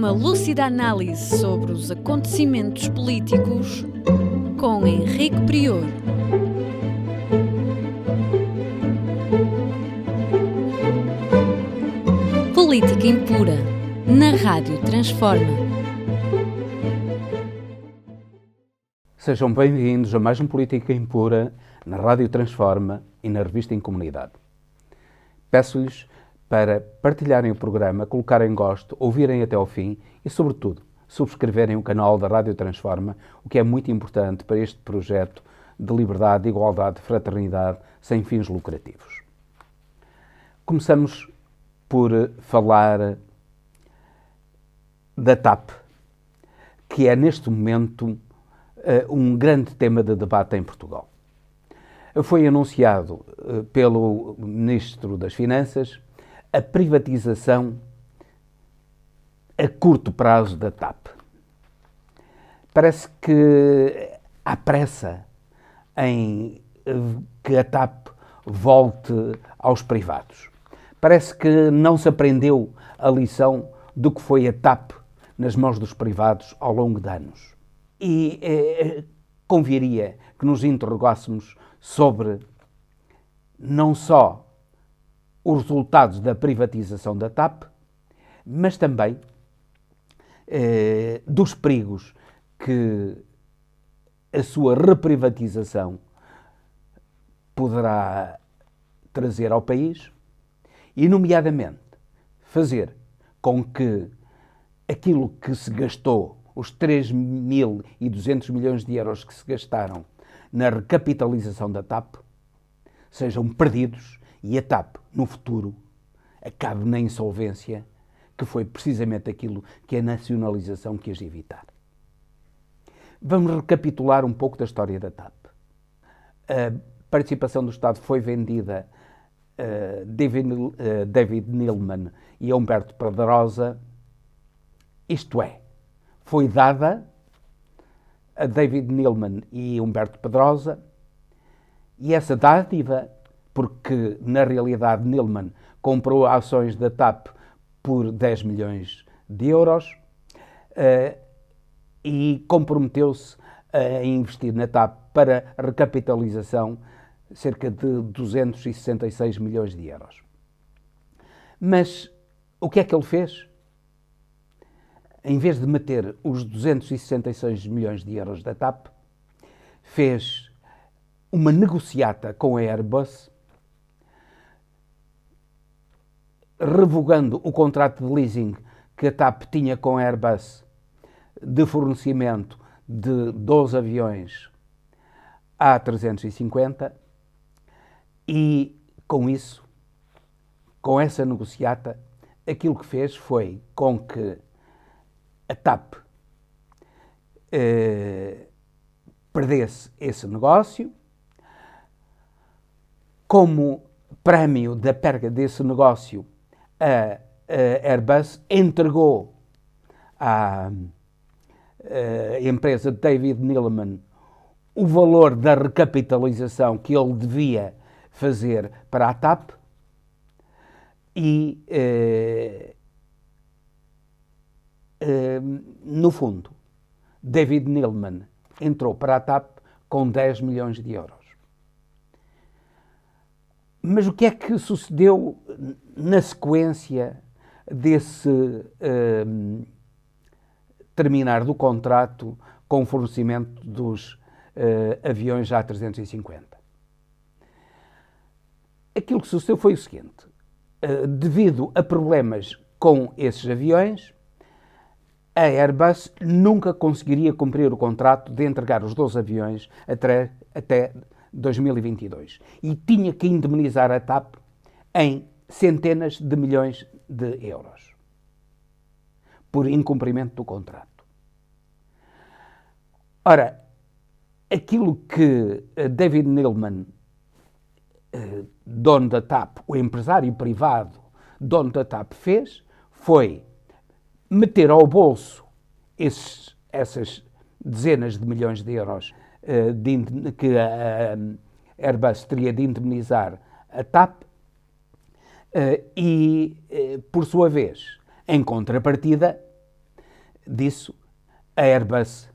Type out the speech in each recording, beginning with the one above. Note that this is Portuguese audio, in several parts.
Uma lúcida análise sobre os acontecimentos políticos com Henrique Prior. Política Impura, na Rádio Transforma. Sejam bem-vindos a mais um Política Impura na Rádio Transforma e na Revista em Comunidade. Peço-lhes para partilharem o programa, colocarem gosto, ouvirem até ao fim e, sobretudo, subscreverem o canal da Rádio Transforma, o que é muito importante para este projeto de liberdade, igualdade, fraternidade, sem fins lucrativos. Começamos por falar da TAP, que é neste momento um grande tema de debate em Portugal. Foi anunciado pelo Ministro das Finanças a privatização a curto prazo da TAP. Parece que há pressa em que a TAP volte aos privados. Parece que não se aprendeu a lição do que foi a TAP nas mãos dos privados ao longo de anos. E conviria que nos interrogássemos sobre não só os resultados da privatização da TAP, mas também dos perigos que a sua reprivatização poderá trazer ao país e, nomeadamente, fazer com que aquilo que se gastou, os 3.200 milhões de euros que se gastaram na recapitalização da TAP, sejam perdidos e a TAP, no futuro, acabe na insolvência, que foi precisamente aquilo que a nacionalização quis evitar. Vamos recapitular um pouco da história da TAP. A participação do Estado foi vendida a David Neeleman e a Humberto Pedrosa, isto é, foi dada a David Neeleman e Humberto Pedrosa, e essa dádiva, porque na realidade Neeleman comprou ações da TAP por 10 milhões de euros e comprometeu-se a investir na TAP para recapitalização cerca de 266 milhões de euros. Mas o que é que ele fez? Em vez de meter os 266 milhões de euros da TAP, fez uma negociata com a Airbus, revogando o contrato de leasing que a TAP tinha com a Airbus de fornecimento de 12 aviões A350 e, com isso, com essa negociata, aquilo que fez foi com que a TAP perdesse esse negócio. Como prémio da perda desse negócio, a Airbus entregou à empresa de David Neeleman o valor da recapitalização que ele devia fazer para a TAP e, no fundo, David Neeleman entrou para a TAP com 10 milhões de euros. Mas o que é que sucedeu na sequência desse terminar do contrato com o fornecimento dos aviões A350? Aquilo que sucedeu foi o seguinte: devido a problemas com esses aviões, a Airbus nunca conseguiria cumprir o contrato de entregar os 12 aviões até 2022 e tinha que indemnizar a TAP em centenas de milhões de euros por incumprimento do contrato. Ora, aquilo que David Neeleman, dono da TAP, o empresário privado dono da TAP, fez foi meter ao bolso essas dezenas de milhões de euros que a Airbus teria de indemnizar a TAP e, por sua vez, em contrapartida, disso, a Airbus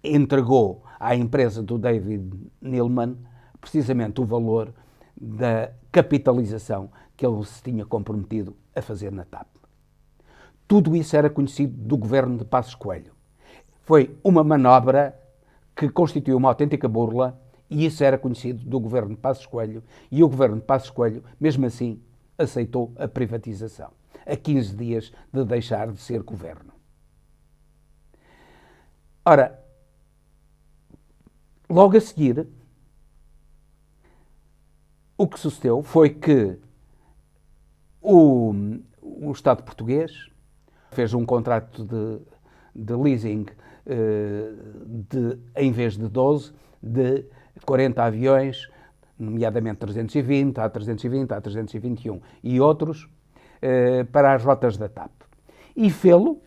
entregou à empresa do David Neeleman precisamente o valor da capitalização que ele se tinha comprometido a fazer na TAP. Tudo isso era conhecido do governo de Passos Coelho. Foi uma manobra que constituiu uma autêntica burla e isso era conhecido do governo de Passos Coelho e o governo de Passos Coelho, mesmo assim, aceitou a privatização, a 15 dias de deixar de ser governo. Ora, logo a seguir, o que sucedeu foi que o Estado português fez um contrato de leasing em vez de 12, de 40 aviões, nomeadamente 320, A320, A321 e outros, para as rotas da TAP. E fê-lo,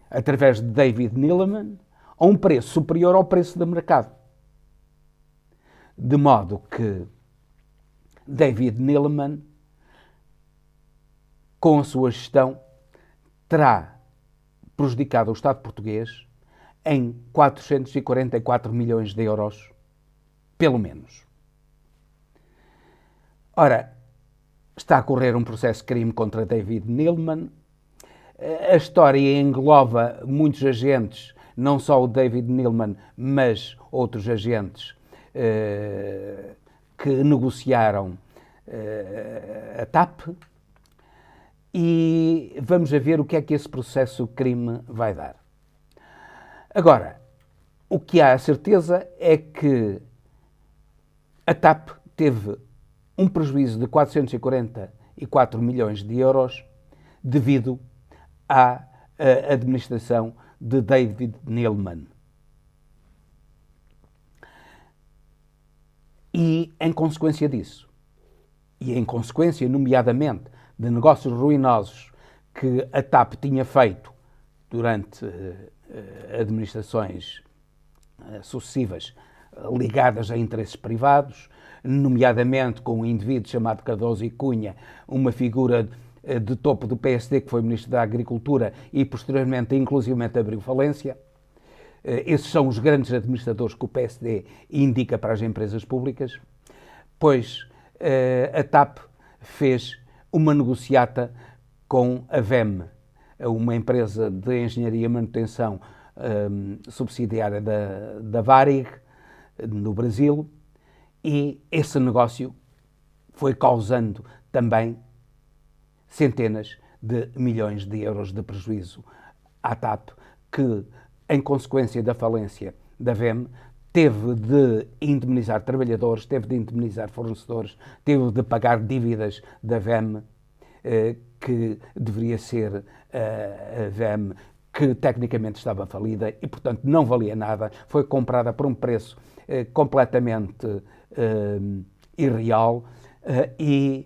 através de David Neeleman, a um preço superior ao preço de mercado. De modo que David Neeleman, com a sua gestão, terá prejudicado o Estado português em 444 milhões de euros, pelo menos. Ora, está a correr um processo de crime contra David Neeleman. A história engloba muitos agentes, não só o David Neeleman, mas outros agentes que negociaram a TAP. E vamos a ver o que é que esse processo de crime vai dar. Agora, o que há a certeza é que a TAP teve um prejuízo de 444 milhões de euros devido à administração de David Neeleman. E, em consequência disso, e em consequência, nomeadamente, de negócios ruinosos que a TAP tinha feito durante administrações sucessivas ligadas a interesses privados, nomeadamente com um indivíduo chamado Cardoso e Cunha, uma figura de topo do PSD que foi Ministro da Agricultura e posteriormente inclusivamente abriu falência. Esses são os grandes administradores que o PSD indica para as empresas públicas, pois a TAP fez uma negociata com a VEM, uma empresa de engenharia e manutenção subsidiária da Varig, no Brasil, e esse negócio foi causando também centenas de milhões de euros de prejuízo à TAP, que, em consequência da falência da VEM, teve de indemnizar trabalhadores, teve de indemnizar fornecedores, teve de pagar dívidas da VEM, que deveria ser a VEM, que tecnicamente estava falida e, portanto, não valia nada. Foi comprada por um preço completamente irreal e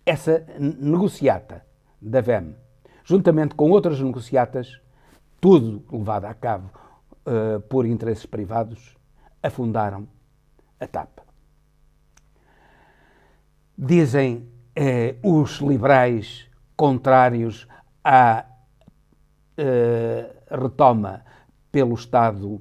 essa negociata da VEM, juntamente com outras negociatas, tudo levado a cabo por interesses privados, afundaram a TAP. Dizem os liberais contrários à retoma pelo Estado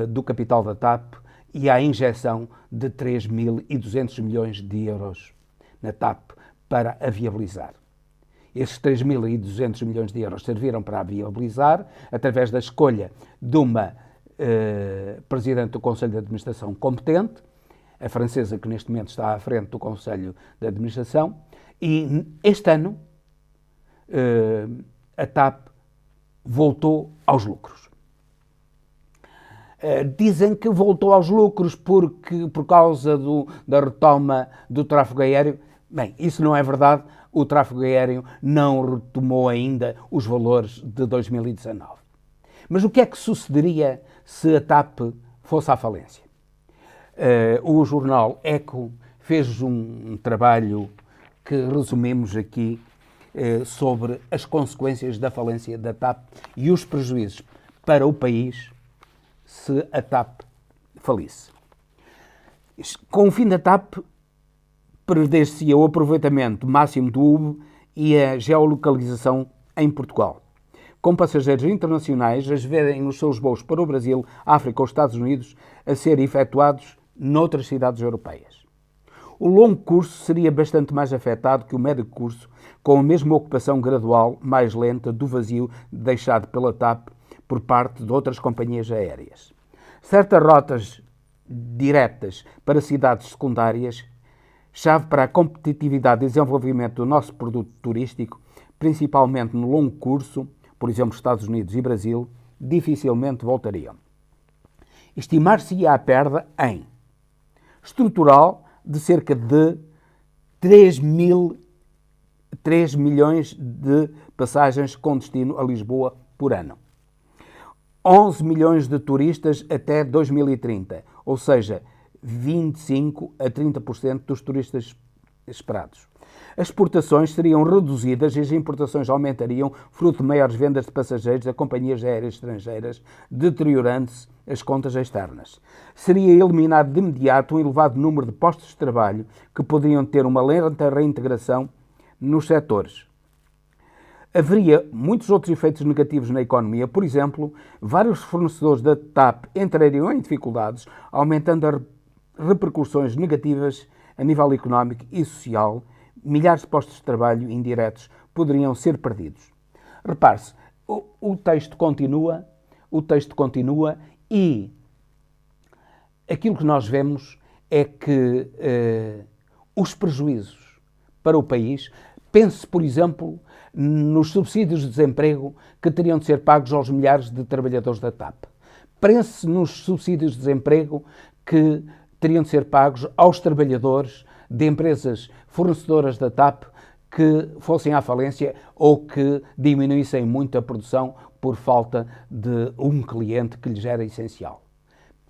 do capital da TAP e à injeção de 3.200 milhões de euros na TAP para a viabilizar. Esses 3.200 milhões de euros serviram para a viabilizar através da escolha de uma presidente do Conselho de Administração competente, a francesa que neste momento está à frente do Conselho de Administração, e este ano a TAP voltou aos lucros. Dizem que voltou aos lucros por causa da retoma do tráfego aéreo. Bem, isso não é verdade. O tráfego aéreo não retomou ainda os valores de 2019. Mas o que é que sucederia se a TAP fosse à falência? O jornal Eco fez um trabalho que resumimos aqui sobre as consequências da falência da TAP e os prejuízos para o país se a TAP falisse. Com o fim da TAP, prevê-se o aproveitamento máximo do hub e a geolocalização em Portugal. com passageiros internacionais a verem os seus voos para o Brasil, África ou Estados Unidos a serem efetuados noutras cidades europeias. O longo curso seria bastante mais afetado que o médio curso, com a mesma ocupação gradual, mais lenta, do vazio deixado pela TAP por parte de outras companhias aéreas. Certas rotas diretas para cidades secundárias, chave para a competitividade e desenvolvimento do nosso produto turístico, principalmente no longo curso, por exemplo, Estados Unidos e Brasil, dificilmente voltariam. Estimar-se-ia a perda em estrutural de cerca de 3 milhões de passagens com destino a Lisboa por ano. 11 milhões de turistas até 2030, ou seja, 25 a 30% dos turistas esperados. As exportações seriam reduzidas e as importações aumentariam, fruto de maiores vendas de passageiros a companhias aéreas estrangeiras, deteriorando-se as contas externas. Seria eliminado de imediato um elevado número de postos de trabalho que poderiam ter uma lenta reintegração nos setores. Haveria muitos outros efeitos negativos na economia. Por exemplo, vários fornecedores da TAP entrariam em dificuldades, aumentando as repercussões negativas a nível económico e social. Milhares de postos de trabalho indiretos poderiam ser perdidos. Repare-se, o texto continua e aquilo que nós vemos é que os prejuízos para o país, pense, por exemplo, nos subsídios de desemprego que teriam de ser pagos aos milhares de trabalhadores da TAP. Pense nos subsídios de desemprego que teriam de ser pagos aos trabalhadores de empresas fornecedoras da TAP que fossem à falência ou que diminuíssem muito a produção por falta de um cliente que lhes era essencial.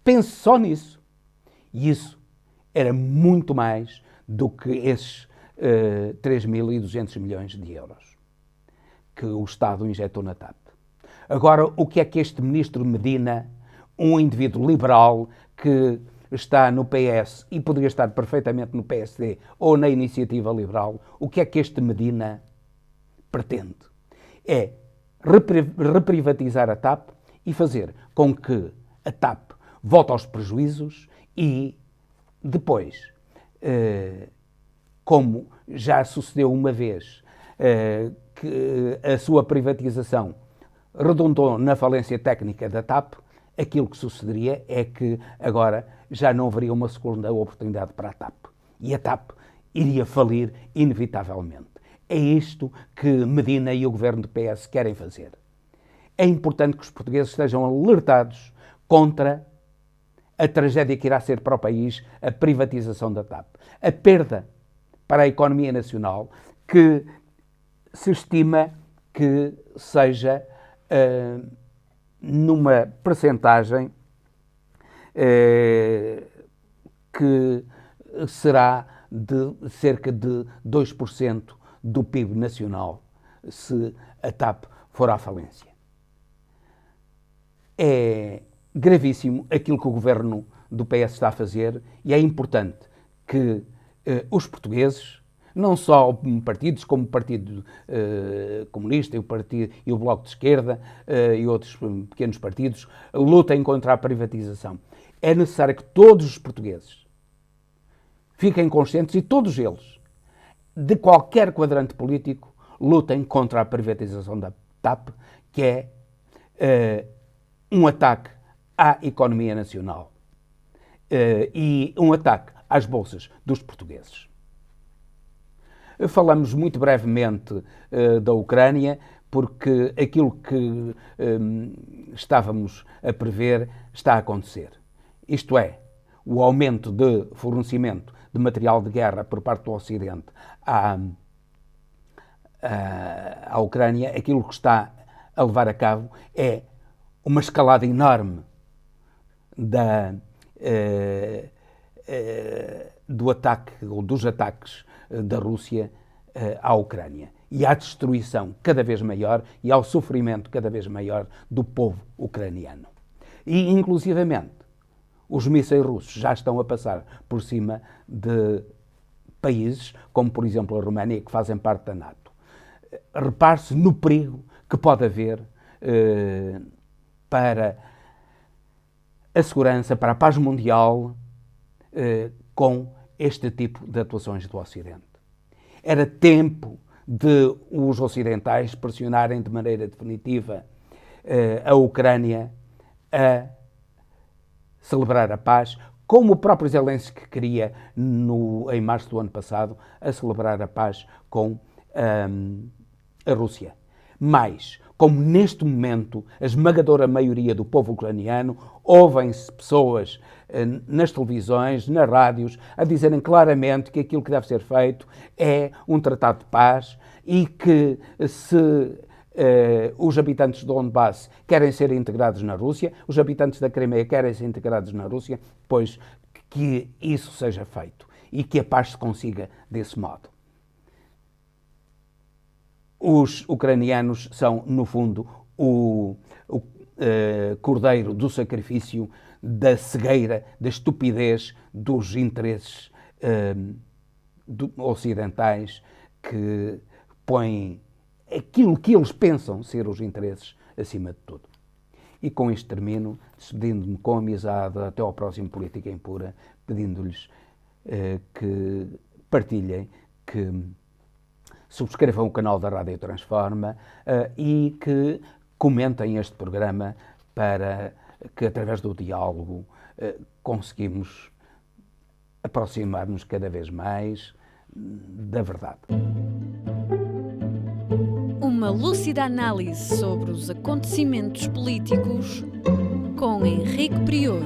Pense só nisso. E isso era muito mais do que esses 3.200 milhões de euros que o Estado injetou na TAP. Agora, o que é que este ministro Medina, um indivíduo liberal que está no PS e poderia estar perfeitamente no PSD ou na Iniciativa Liberal, o que é que este Medina pretende? É reprivatizar a TAP e fazer com que a TAP volte aos prejuízos e depois, como já sucedeu uma vez, que a sua privatização redundou na falência técnica da TAP, aquilo que sucederia é que agora já não haveria uma segunda oportunidade para a TAP. E a TAP iria falir inevitavelmente. É isto que Medina e o governo do PS querem fazer. É importante que os portugueses estejam alertados contra a tragédia que irá ser para o país a privatização da TAP. A perda para a economia nacional que se estima que seja numa percentagem que será de cerca de 2% do PIB nacional se a TAP for à falência. É gravíssimo aquilo que o governo do PS está a fazer e é importante que os portugueses, não só partidos como o Partido Comunista e o Bloco de Esquerda e outros pequenos partidos, lutem contra a privatização. É necessário que todos os portugueses fiquem conscientes, e todos eles, de qualquer quadrante político, lutem contra a privatização da TAP, que é um ataque à economia nacional e um ataque às bolsas dos portugueses. Falamos muito brevemente da Ucrânia, porque aquilo que estávamos a prever está a acontecer. Isto é, o aumento de fornecimento de material de guerra por parte do Ocidente à Ucrânia, aquilo que está a levar a cabo é uma escalada enorme do ataque ou dos ataques da Rússia à Ucrânia e à destruição cada vez maior e ao sofrimento cada vez maior do povo ucraniano. E, inclusivamente, os mísseis russos já estão a passar por cima de países, como, por exemplo, a Roménia, que fazem parte da NATO. Repare-se no perigo que pode haver para a segurança, para a paz mundial, com este tipo de atuações do Ocidente. Era tempo de os ocidentais pressionarem de maneira definitiva a Ucrânia a celebrar a paz, como o próprio Zelensky queria, em março do ano passado, a celebrar a paz com a Rússia. Mas, como neste momento a esmagadora maioria do povo ucraniano, ouvem-se pessoas nas televisões, nas rádios, a dizerem claramente que aquilo que deve ser feito é um tratado de paz e que se os habitantes de Donbass querem ser integrados na Rússia, os habitantes da Crimeia querem ser integrados na Rússia, pois que isso seja feito e que a paz se consiga desse modo. Os ucranianos são, no fundo, o cordeiro do sacrifício, da cegueira, da estupidez dos interesses ocidentais que põem aquilo que eles pensam ser os interesses acima de tudo. E com isto termino, despedindo-me com amizade até ao próximo Política Impura, pedindo-lhes que partilhem, que subscrevam o canal da Rádio Transforma e que comentem este programa para que, através do diálogo, conseguimos aproximar-nos cada vez mais da verdade. Uma lúcida análise sobre os acontecimentos políticos com Henrique Prior.